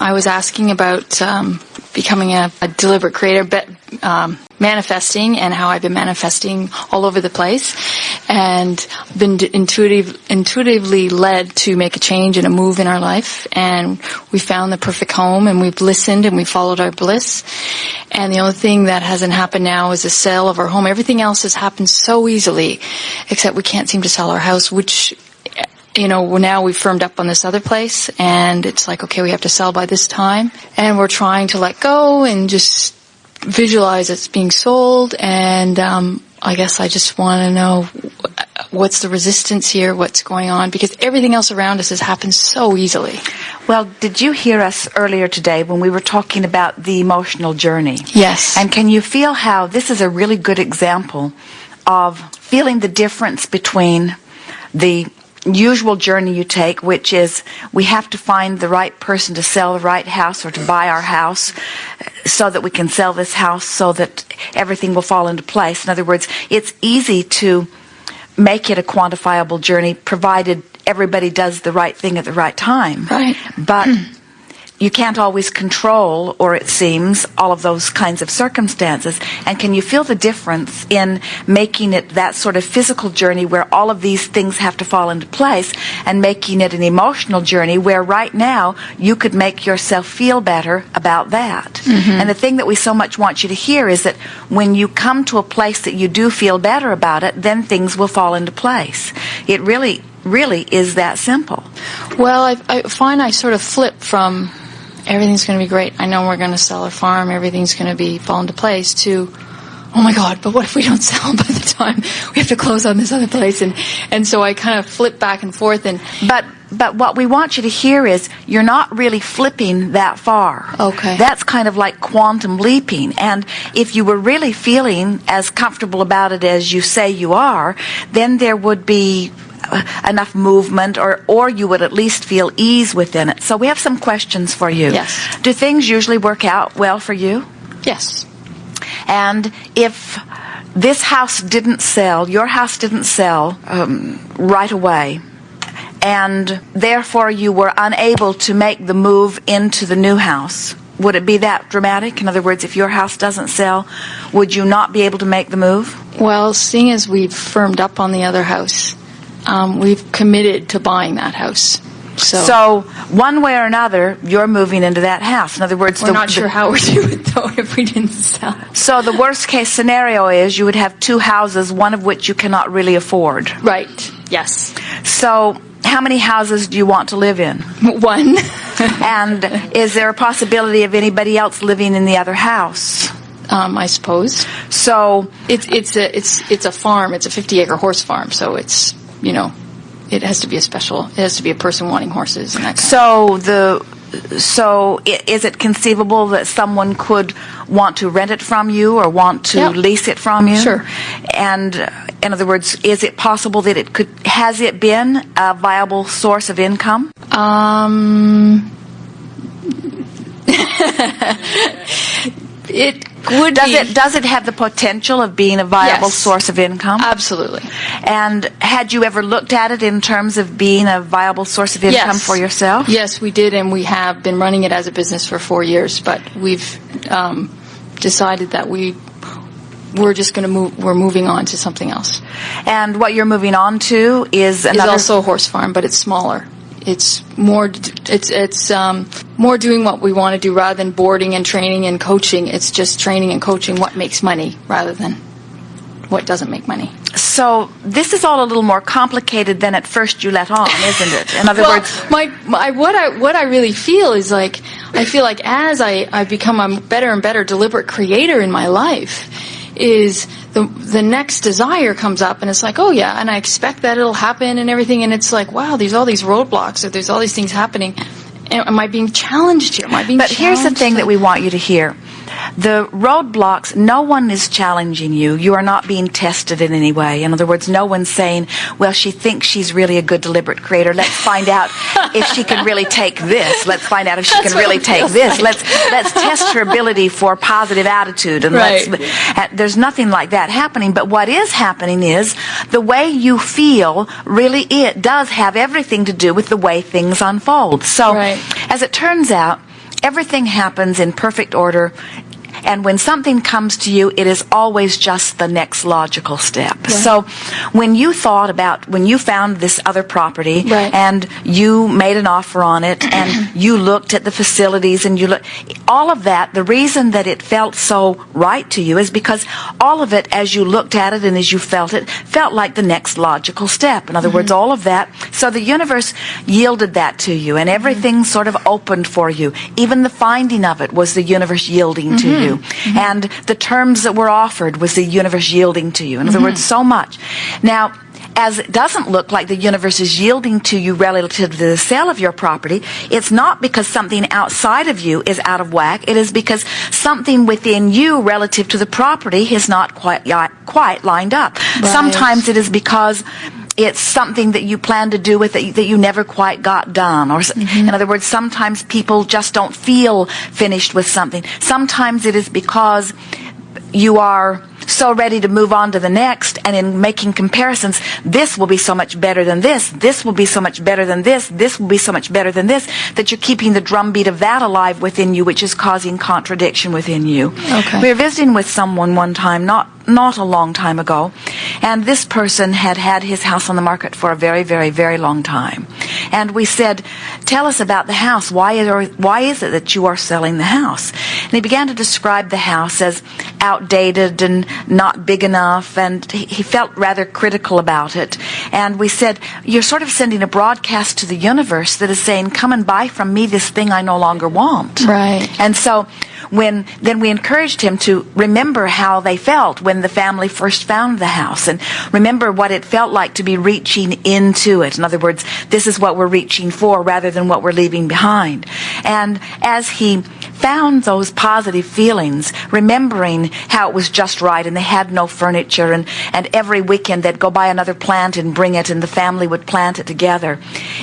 I was asking about becoming a deliberate creator, but manifesting, and how I've been manifesting all over the place, and been intuitively led to make a change and a move in our life, and we found the perfect home, and we've listened and we followed our bliss, and the only thing that hasn't happened now is the sale of our home. Everything else has happened so easily, except we can't seem to sell our house, which, now we've firmed up on this other place, and it's like, okay, we have to sell by this time, and we're trying to let go and just visualize it's being sold, and I guess I just want to know what's the resistance here, what's going on, because everything else around us has happened so easily. Well, did you hear us earlier today when we were talking about the emotional journey? Yes. And can you feel how this is a really good example of feeling the difference between the usual journey you take, which is we have to find the right person to sell the right house or to buy our house so that we can sell this house so that everything will fall into place. In other words, it's easy to make it a quantifiable journey provided everybody does the right thing at the right time. Right. But you can't always control, or it seems, all of those kinds of circumstances. And can you feel the difference in making it that sort of physical journey where all of these things have to fall into place, and making it an emotional journey where right now you could make yourself feel better about that? Mm-hmm. And the thing that we so much want you to hear is that when you come to a place that you do feel better about it, then things will fall into place. It really is that simple. Well, I find I sort of flip from everything's going to be great, I know we're going to sell our farm, everything's going to fall into place, to, oh my God, but what if we don't sell by the time we have to close on this other place? And so I kind of flip back and forth. But what we want you to hear is you're not really flipping that far. Okay. That's kind of like quantum leaping. And if you were really feeling as comfortable about it as you say you are, then there would be enough movement, or you would at least feel ease within it. So we have some questions for you. Yes. Do things usually work out well for you? Yes. And if this house didn't sell, your house didn't sell right away, and therefore you were unable to make the move into the new house, would it be that dramatic? In other words, if your house doesn't sell, would you not be able to make the move? Well, seeing as we've firmed up on the other house, we've committed to buying that house. So one way or another, you're moving into that house. In other words, we're not sure how we'd do it, though, if we didn't sell. So the worst case scenario is you would have two houses, one of which you cannot really afford. Right. Yes. So how many houses do you want to live in? One. And is there a possibility of anybody else living in the other house? I suppose. So it's a farm. It's a 50-acre horse farm. So it's, it has to be it has to be a person wanting horses and that kind of. So is it conceivable that someone could want to rent it from you or want to lease it from you? Sure. And in other words, is it possible that has it been a viable source of income? It would Does it have the potential of being a viable source of income? Absolutely. And had you ever looked at it in terms of being a viable source of income for yourself? Yes, we did, and we have been running it as a business for 4 years, but we've decided that we're just going to move. We're moving on to something else. And what you're moving on to is another... It's also a horse farm, but it's smaller. It's more. It's more doing what we want to do rather than boarding and training and coaching. It's just training and coaching what makes money rather than what doesn't make money. So this is all a little more complicated than at first you let on, isn't it? In other words, what I really feel is like I feel like as I become a better and better deliberate creator in my life, is the next desire comes up, and it's like, oh yeah, and I expect that it'll happen and everything, and it's like, wow, there's all these roadblocks, or there's all these things happening. Am I being challenged here? But here's the thing that we want you to hear. The roadblocks, no one is challenging you. You are not being tested in any way. In other words, no one's saying, well, she thinks she's really a good deliberate creator. Let's find out if she can really take this. Let's find out if she can really take this. Let's test her ability for positive attitude. And there's nothing like that happening. But what is happening is the way you feel really it does have everything to do with the way things unfold. So as it turns out, everything happens in perfect order. And when something comes to you, it is always just the next logical step. Right. So when you found this other property, right, and you made an offer on it and you looked at the facilities and all of that, the reason that it felt so right to you is because all of it, as you looked at it and as you felt it, felt like the next logical step. In other words, all of that. So the universe yielded that to you, and everything sort of opened for you. Even the finding of it was the universe yielding to you. And the terms that were offered was the universe yielding to you. In other words, so much. Now, as it doesn't look like the universe is yielding to you relative to the sale of your property, it's not because something outside of you is out of whack. It is because something within you relative to the property is not quite lined up. Right. Sometimes it is because it's something that you plan to do with it that you never quite got done. Or, in other words, sometimes people just don't feel finished with something. Sometimes it is because you are so ready to move on to the next, and in making comparisons, this will be so much better than this, this will be so much better than this will be so much better than this, that you're keeping the drumbeat of that alive within you, which is causing contradiction within you. Okay. We were visiting with someone one time, not a long time ago, and this person had his house on the market for a very, very, very long time. And we said, tell us about the house. Why is it that you are selling the house? And he began to describe the house as outdated and not big enough, and he felt rather critical about it. And we said, you're sort of sending a broadcast to the universe that is saying, come and buy from me this thing I no longer want. Right. And so then we encouraged him to remember how they felt when the family first found the house, and remember what it felt like to be reaching into it. In other words, this is what we're reaching for rather than what we're leaving behind. And as he found those positive feelings, remembering how it was just right, and they had no furniture, and every weekend they'd go buy another plant and bring it, and the family would plant it together,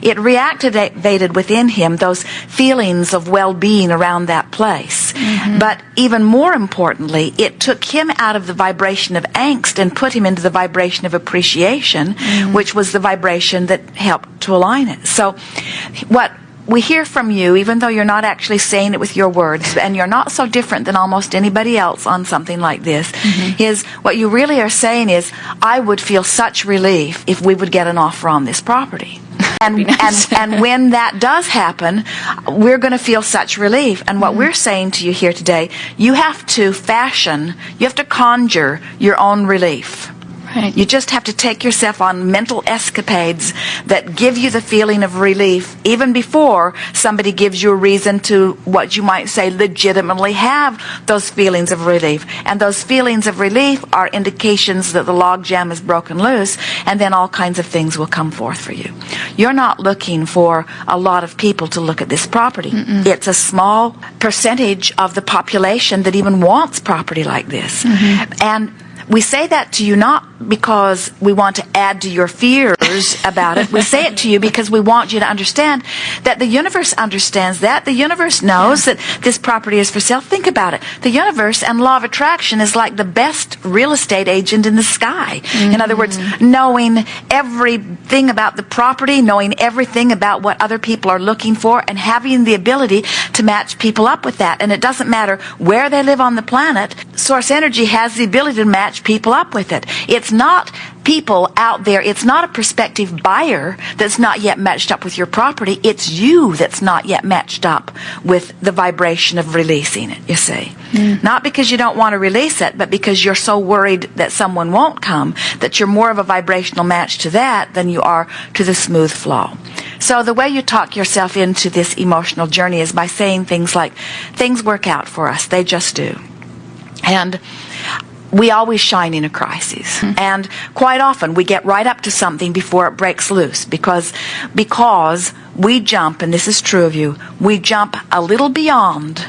it reactivated within him those feelings of well-being around that place. But even more importantly, it took him out of the vibration of angst and put him into the vibration of appreciation, which was the vibration that helped to align it. So what we hear from you, even though you're not actually saying it with your words, and you're not so different than almost anybody else on something like this, is what you really are saying is, I would feel such relief if we would get an offer on this property. And when that does happen, we're going to feel such relief. And what we're saying to you here today, you have to conjure your own relief. Right. You just have to take yourself on mental escapades that give you the feeling of relief even before somebody gives you a reason to, what you might say, legitimately have those feelings of relief. And those feelings of relief are indications that the logjam is broken loose, and then all kinds of things will come forth for you. You're not looking for a lot of people to look at this property. It's a small percentage of the population that even wants property like this. And we say that to you not because we want to add to your fears about it. We say it to you because we want you to understand that the universe understands that. The universe knows that this property is for sale. Think about it. The universe and law of attraction is like the best real estate agent in the sky. In other words, knowing everything about the property, knowing everything about what other people are looking for, and having the ability to match people up with that. And it doesn't matter where they live on the planet, Source Energy has the ability to match people up with it. It's not people out there, it's not a prospective buyer that's not yet matched up with your property. It's you that's not yet matched up with the vibration of releasing it, you see. Not because you don't want to release it, but because you're so worried that someone won't come, that you're more of a vibrational match to that than you are to the smooth flow. So the way you talk yourself into this emotional journey is by saying things like, things work out for us, they just do. And we always shine in a crisis. And quite often we get right up to something before it breaks loose because we jump, and this is true of you, we jump a little beyond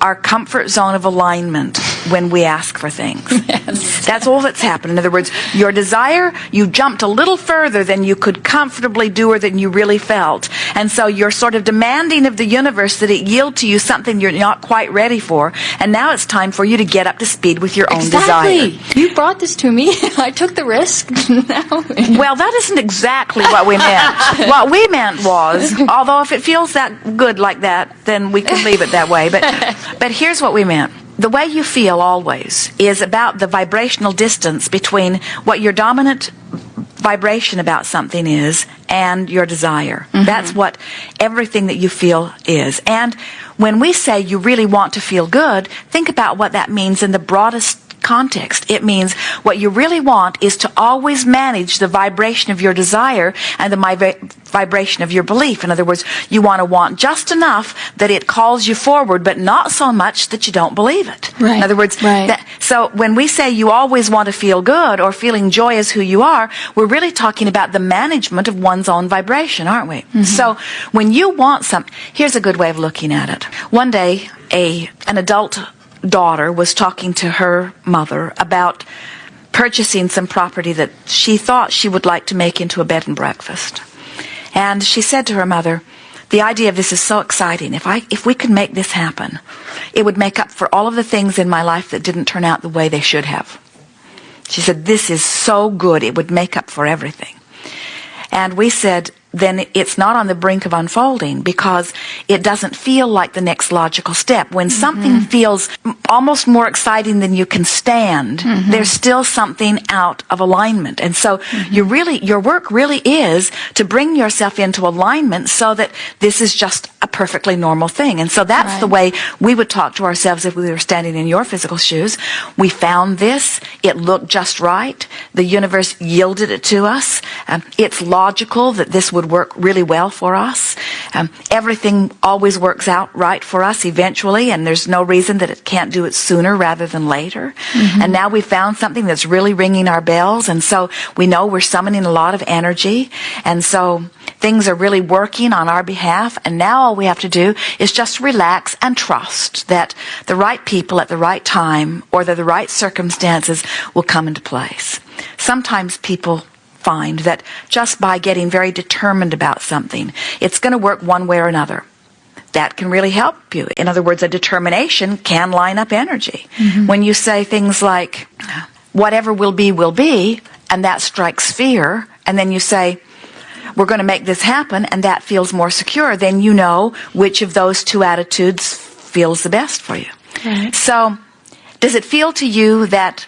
our comfort zone of alignment when we ask for things. Yes. That's all that's happened. In other words, your desire, you jumped a little further than you could comfortably do or than you really felt. And so you're sort of demanding of the universe that it yield to you something you're not quite ready for. And now it's time for you to get up to speed with your own desire. You brought this to me. I took the risk. Now. Well, that isn't exactly what we meant. What we meant was, although if it feels that good like that, then we can leave it that way. But here's what we meant. The way you feel always is about the vibrational distance between what your dominant vibration about something is and your desire. Mm-hmm. That's what everything that you feel is. And when we say you really want to feel good, think about what that means in the broadest context. It means what you really want is to always manage the vibration of your desire and the vibration of your belief. In other words, you want just enough that it calls you forward, but not so much that you don't believe it. Right. In other words, so when we say you always want to feel good or feeling joy is who you are, we're really talking about the management of one's own vibration, aren't we? Mm-hmm. So when you want something, here's a good way of looking at it. One day, an adult daughter was talking to her mother about purchasing some property that she thought she would like to make into a bed and breakfast. And she said to her mother, the idea of this is so exciting. If we could make this happen, it would make up for all of the things in my life that didn't turn out the way they should have. She said, this is so good, it would make up for everything. And we said, then it's not on the brink of unfolding because it doesn't feel like the next logical step. When something feels almost more exciting than you can stand, there's still something out of alignment. And so your work really is to bring yourself into alignment so that this is just a perfectly normal thing. And so that's the way we would talk to ourselves if we were standing in your physical shoes. We found this. It looked just right. The universe yielded it to us. It's logical that this would work really well for us. Everything always works out right for us eventually, and there's no reason that it can't do it sooner rather than later. And now we found something that's really ringing our bells, and so we know we're summoning a lot of energy, and so things are really working on our behalf, and now all we have to do is just relax and trust that the right people at the right time or the right circumstances will come into place. Sometimes people find that just by getting very determined about something, it's going to work one way or another. That can really help you. In other words, a determination can line up energy. When you say things like, whatever will be, and that strikes fear, and then you say, we're going to make this happen, and that feels more secure, then you know which of those two attitudes feels the best for you. Right. So, does it feel to you that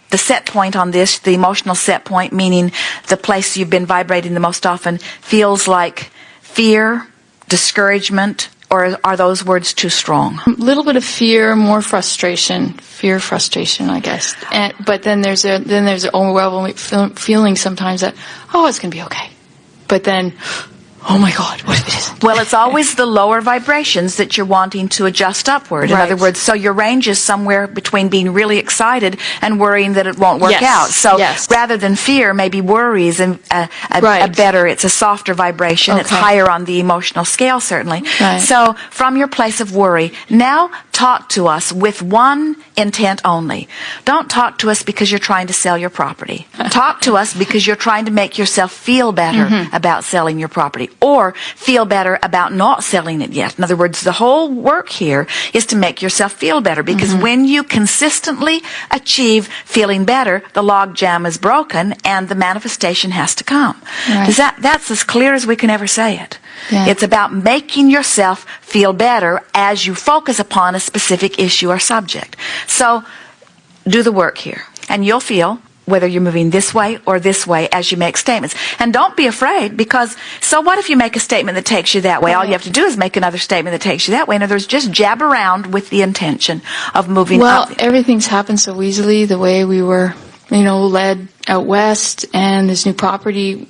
the set point on this, the emotional set point, meaning the place you've been vibrating the most often, feels like fear, discouragement, or are those words too strong? A little bit of fear, more frustration. Fear, frustration, I guess. But then there's an overwhelming feeling sometimes that, oh, it's going to be okay. But then, oh my God, what if it isn't? Well, it's always the lower vibrations that you're wanting to adjust upward. In other words, so your range is somewhere between being really excited and worrying that it won't work out. So rather than fear, maybe worries and it's a softer vibration. It's higher on the emotional scale, certainly. So from your place of worry, now talk to us with one intent only. Don't talk to us because you're trying to sell your property. Talk to us because you're trying to make yourself feel better about selling your property, or feel better about not selling it yet. In other words, the whole work here is to make yourself feel better, because when you consistently achieve feeling better, the log jam is broken and the manifestation has to come. That's as clear as we can ever say it. It's about making yourself feel better as you focus upon a specific issue or subject. So do the work here, and you'll feel whether you're moving this way or this way as you make statements. And don't be afraid, because so what if you make a statement that takes you that way? All you have to do is make another statement that takes you that way. In other words, just jab around with the intention of moving up. Well, everything's happened so easily, the way we were, led out west, and this new property,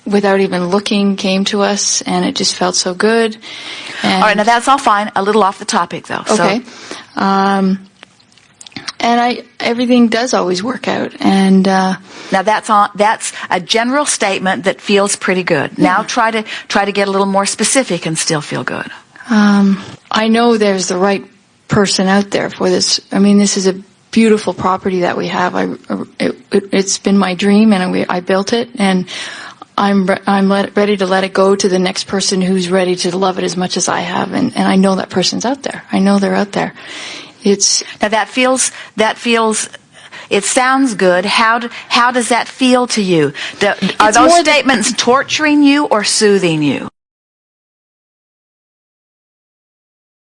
without even looking, came to us, and it just felt so good. And all right, now that's all fine. A little off the topic, though. Okay. And everything does always work out. And now that's a general statement that feels pretty good. Now try to get a little more specific and still feel good. I know there's the right person out there for this. I mean, this is a beautiful property that we have. It's been my dream, and I built it, and I'm ready to let it go to the next person who's ready to love it as much as I have, and I know that person's out there. I know they're out there. Now that feels. It sounds good. How does that feel to you? Are those statements torturing you or soothing you?